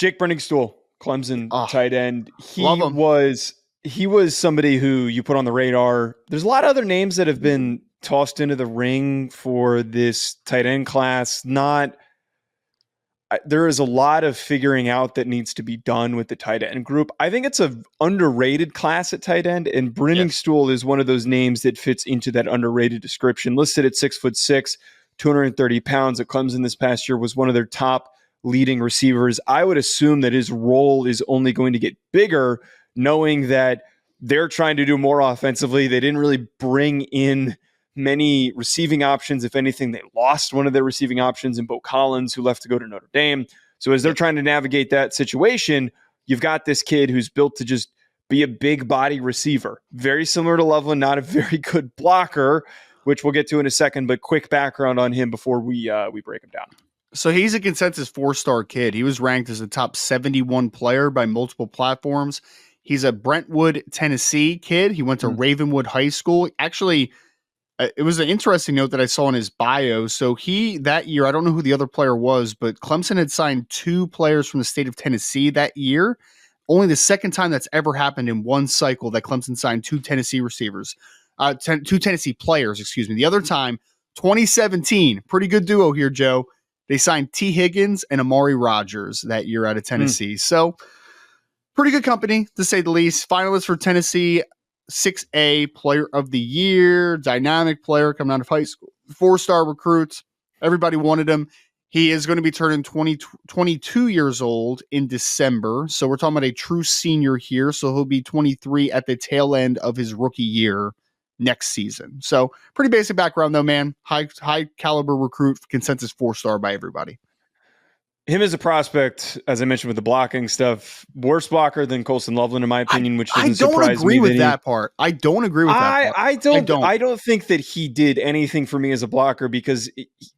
Jake Briningstool, Clemson tight end. Love him. He was somebody who you put on the radar. There's a lot of other names that have been tossed into the ring for this tight end class. There is a lot of figuring out that needs to be done with the tight end group. I think it's an underrated class at tight end, and Briningstool is one of those names that fits into that underrated description. Listed at 6'6", 230 pounds at Clemson this past year, was one of their top leading receivers. I would assume that his role is only going to get bigger, knowing that they're trying to do more offensively. They didn't really bring in many receiving options. If anything, they lost one of their receiving options in Bo Collins, who left to go to Notre Dame. So as they're trying to navigate that situation, you've got this kid who's built to just be a big body receiver. Very similar to Loveland, not a very good blocker, which we'll get to in a second, but quick background on him before we break him down. So he's a consensus 4-star kid. He was ranked as a top 71 player by multiple platforms. He's a Brentwood, Tennessee kid. He went to Ravenwood High School. Actually, it was an interesting note that I saw in his bio. So that year, I don't know who the other player was, but Clemson had signed 2 players from the state of Tennessee that year. Only the second time that's ever happened in one cycle that Clemson signed 2 Tennessee receivers, 2 Tennessee players, excuse me. The other time, 2017, pretty good duo here, Joe. They signed T. Higgins and Amari Rogers that year out of Tennessee. So pretty good company, to say the least. Finalist for Tennessee 6A Player of the Year, dynamic player coming out of high school, 4-star recruits. Everybody wanted him. He is going to be turning 22 years old in December. So we're talking about a true senior here. So he'll be 23 at the tail end of his rookie year next season. So pretty basic background though, man. High caliber recruit, consensus 4-star by everybody. Him as a prospect, as I mentioned with the blocking stuff, worse blocker than Colston Loveland, in my opinion, which doesn't surprise me. I don't agree with that part. I don't agree with that part. I don't think that he did anything for me as a blocker because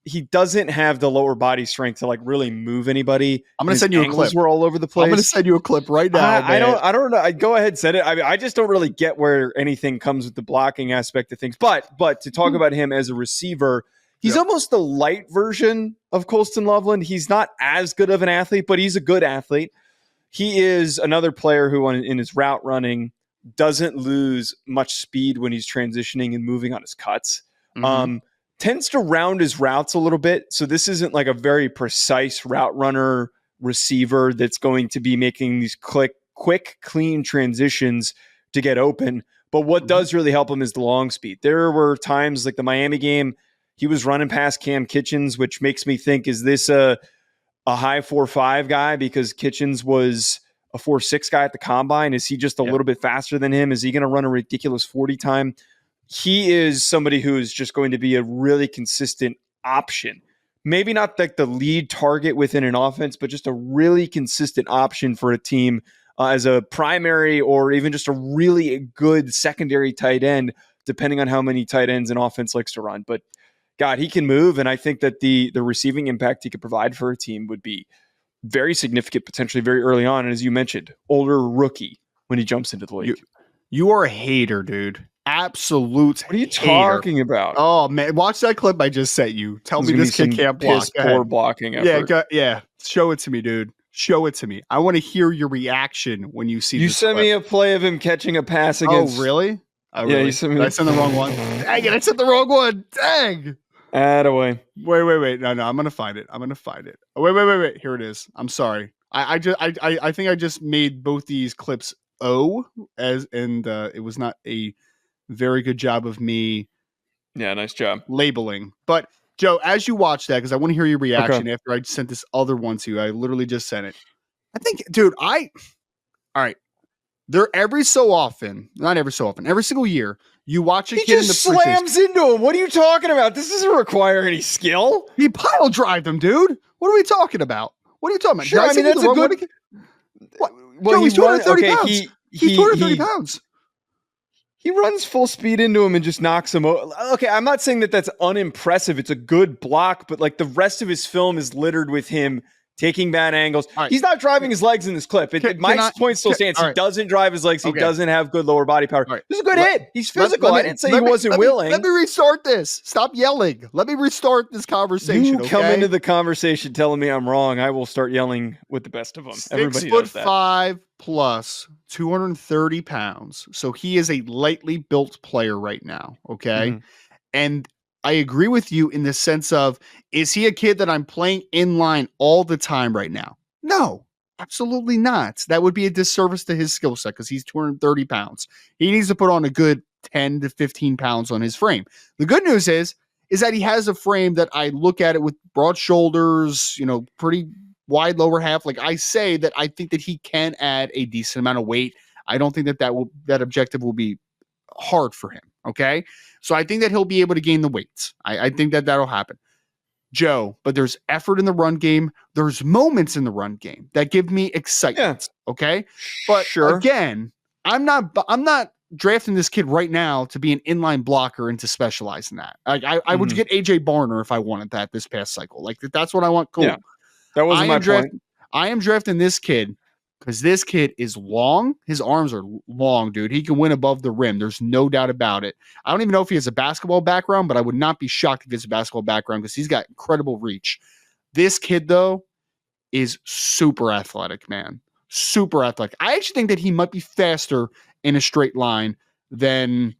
he doesn't have the lower body strength to like really move anybody. I'm going to send you a clip. We're all over the place. I'm going to send you a clip right now. I don't know. Go ahead, send it. I mean, I just don't really get where anything comes with the blocking aspect of things. But to talk about him as a receiver, he's almost the light version of Colston Loveland. He's not as good of an athlete, but he's a good athlete. He is another player who in his route running doesn't lose much speed when he's transitioning and moving on his cuts. Tends to round his routes a little bit. So this isn't like a very precise route runner receiver that's going to be making these quick, clean transitions to get open. But what does really help him is the long speed. There were times like the Miami game, he was running past Cam Kitchens, which makes me think, is this a high 4.5 guy? Because Kitchens was a 4.6 guy at the combine. Is he just a little bit faster than him? Is he going to run a ridiculous 40 time? He is somebody who is just going to be a really consistent option. Maybe not like the lead target within an offense, but just a really consistent option for a team as a primary or even just a really good secondary tight end, depending on how many tight ends an offense likes to run. But God, he can move, and I think that the receiving impact he could provide for a team would be very significant, potentially very early on. And as you mentioned, older rookie when he jumps into the league. You are a hater, dude. Absolute. What are you talking about? Oh man, watch that clip I just sent you. Tell me this kid can't block. Poor blocking effort. Yeah. Show it to me, dude. Show it to me. I want to hear your reaction when you see. You sent me a play of him catching a pass against. Oh really? You sent me. Did I send the wrong one? Dang it! I sent the wrong one. Dang. Attaway. Wait. No, I'm gonna find it. Wait. Here it is. I'm sorry. I think I just made both these clips it was not a very good job of me. Yeah, nice job labeling. But Joe, as you watch that, because I want to hear your reaction after I sent this other one to you. I literally just sent it. I think, dude, all right. Every single year, you watch a kid in the slams into him. What are you talking about? This doesn't require any skill. He pile drived him, dude. What are we talking about? Sure, I mean, that's a good. Well, he's 230 pounds. He's 230 pounds. He runs full speed into him and just knocks him over. Okay, I'm not saying that that's unimpressive. It's a good block, but like the rest of his film is littered with him taking bad angles. Right. He's not driving his legs in this clip. My point still stands. He doesn't drive his legs. He doesn't have good lower body power. This is a good hit. He's physical. I didn't say he wasn't willing. Let me restart this. Stop yelling. Let me restart this conversation. You come into the conversation telling me I'm wrong. I will start yelling with the best of them. Everybody knows that. 6'5" plus 230 pounds. So he is a lightly built player right now. Okay. And I agree with you in the sense of, is he a kid that I'm playing in line all the time right now? No, absolutely not. That would be a disservice to his skill set because he's 230 pounds. He needs to put on a good 10 to 15 pounds on his frame. The good news is that he has a frame that I look at it with broad shoulders, pretty wide lower half. Like I say that I think that he can add a decent amount of weight. I don't think that objective will be hard for him. Okay. So I think that he'll be able to gain the weight. I think that that'll happen. Joe, but there's effort in the run game. There's moments in the run game that give me excitement. Yeah. Okay. But again, I'm not drafting this kid right now to be an inline blocker and to specialize in that. Like I would get AJ Barner if I wanted that this past cycle. Like that's what I want. Cool. Yeah, that wasn't my point. I am drafting this kid because this kid is long. His arms are long, dude. He can win above the rim. There's no doubt about it. I don't even know if he has a basketball background, but I would not be shocked if he has a basketball background because he's got incredible reach. This kid, though, is super athletic, man. Super athletic. I actually think that he might be faster in a straight line than...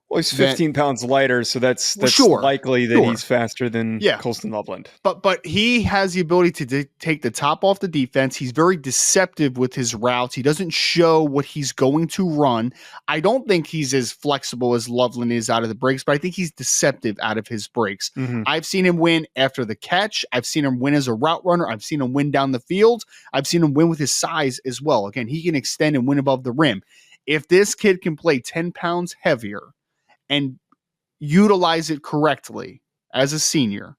Well, he's 15 pounds lighter, so that's likely that he's faster than Colston Loveland. But he has the ability to take the top off the defense. He's very deceptive with his routes. He doesn't show what he's going to run. I don't think he's as flexible as Loveland is out of the breaks, but I think he's deceptive out of his breaks. I've seen him win after the catch. I've seen him win as a route runner. I've seen him win down the field. I've seen him win with his size as well. Again, he can extend and win above the rim. If this kid can play 10 pounds heavier and utilize it correctly as a senior,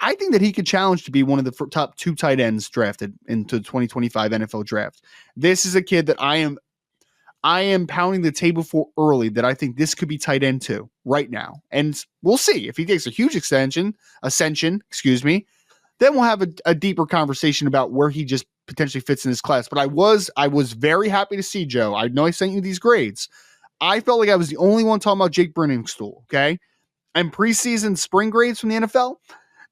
I think that he could challenge to be one of the top 2 tight ends drafted into the 2025 NFL draft. This is a kid that I am pounding the table for early that I think this could be tight end 2 right now. And we'll see if he takes a huge ascension, then we'll have a deeper conversation about where he just potentially fits in his class. But I was very happy to see, Joe. I know I sent you these grades. I felt like I was the only one talking about Jake Briningstool, okay? And preseason spring grades from the NFL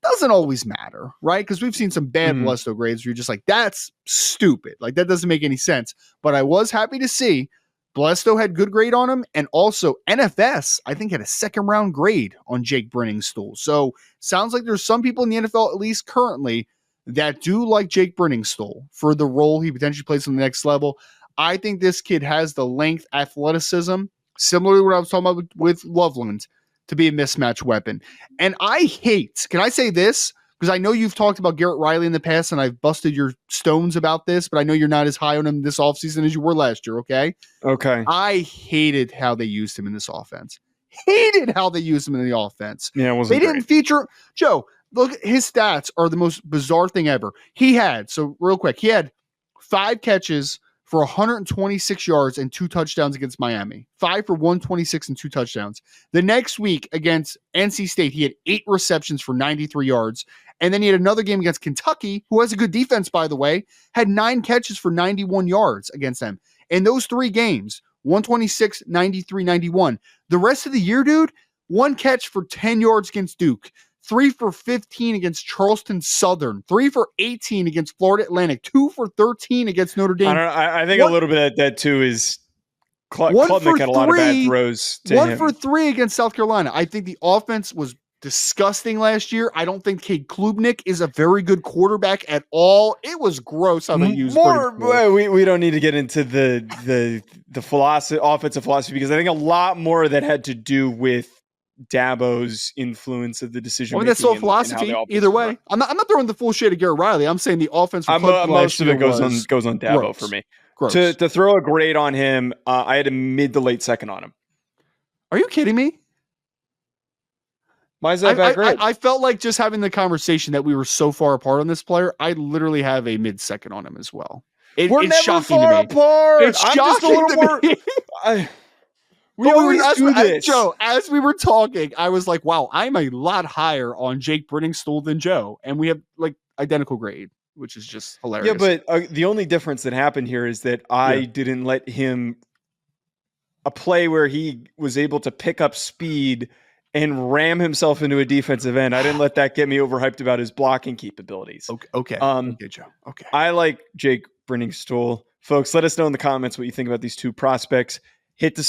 doesn't always matter, right? Because we've seen some bad Bledsoe grades where you're just like, that's stupid. Like, that doesn't make any sense. But I was happy to see Bledsoe had good grade on him, and also NFS, I think, had a second-round grade on Jake Briningstool. So sounds like there's some people in the NFL, at least currently, that do like Jake Briningstool for the role he potentially plays on the next level. I think this kid has the length, athleticism, similar to what I was talking about with Loveland, to be a mismatch weapon. And can I say this? Because I know you've talked about Garrett Riley in the past, and I've busted your stones about this, but I know you're not as high on him this offseason as you were last year, okay? Okay. I hated how they used him in this offense. Hated how they used him in the offense. Yeah, it wasn't They didn't feature... Joe, look, his stats are the most bizarre thing ever. He had 5 catches for 126 yards and 2 touchdowns against Miami. 5 for 126 and 2 touchdowns. The next week against NC State, he had 8 receptions for 93 yards. And then he had another game against Kentucky, who has a good defense, by the way, had 9 catches for 91 yards against them. In those 3 games, 126, 93, 91. The rest of the year, dude, 1 catch for 10 yards against Duke. 3 for 15 against Charleston Southern, 3 for 18 against Florida Atlantic, 2 for 13 against Notre Dame. I think a little bit of that too is Klubnik had a lot of bad throws to him. 1 for 3 against South Carolina. I think the offense was disgusting last year. I don't think Cade Klubnik is a very good quarterback at all. It was gross how they used we don't need to get into the offensive philosophy, because I think a lot more of that had to do with Dabo's influence of the decision. I mean, that's still philosophy. Either way, I'm not throwing the full shade of Garrett Riley. I'm saying the offense. Most of it goes on Dabo gross. For me. To throw a grade on him, I had a mid to late second on him. Are you kidding me? Why is that bad grade? I felt like just having the conversation that we were so far apart on this player. I literally have a mid second on him as well. We're never far apart. It's shocking to me. We always do this. Joe, as we were talking, I was like, wow, I'm a lot higher on Jake Briningstool than Joe. And we have like identical grade. which is just Yeah, hilarious. but the only difference that happened here is that I didn't let him a play where he was able to pick up speed and ram himself into a defensive end. I didn't let that get me overhyped about his blocking capabilities. Okay. Um, Okay, Joe. Okay. I like Jake Briningstool. Folks, let us know in the comments what you think about these two prospects. Hit the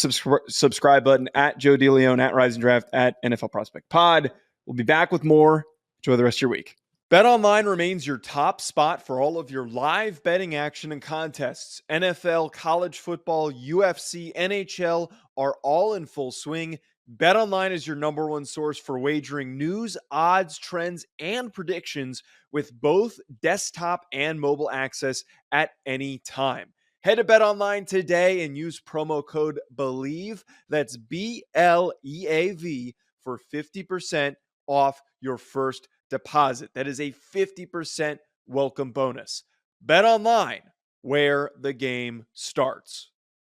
subscribe button at Joe DeLeone, at Rise and Draft, at NFL Prospect Pod. We'll be back with more. Enjoy the rest of your week. BetOnline remains your top spot for all of your live betting action and contests. NFL, college football, UFC, NHL are all in full swing. BetOnline is your number one source for wagering news, odds, trends, and predictions with both desktop and mobile access at any time. Head to BetOnline today and use promo code BELIEVE, that's BLEAV, for 50% off your first deposit. That is a 50% welcome bonus. BetOnline, where the game starts.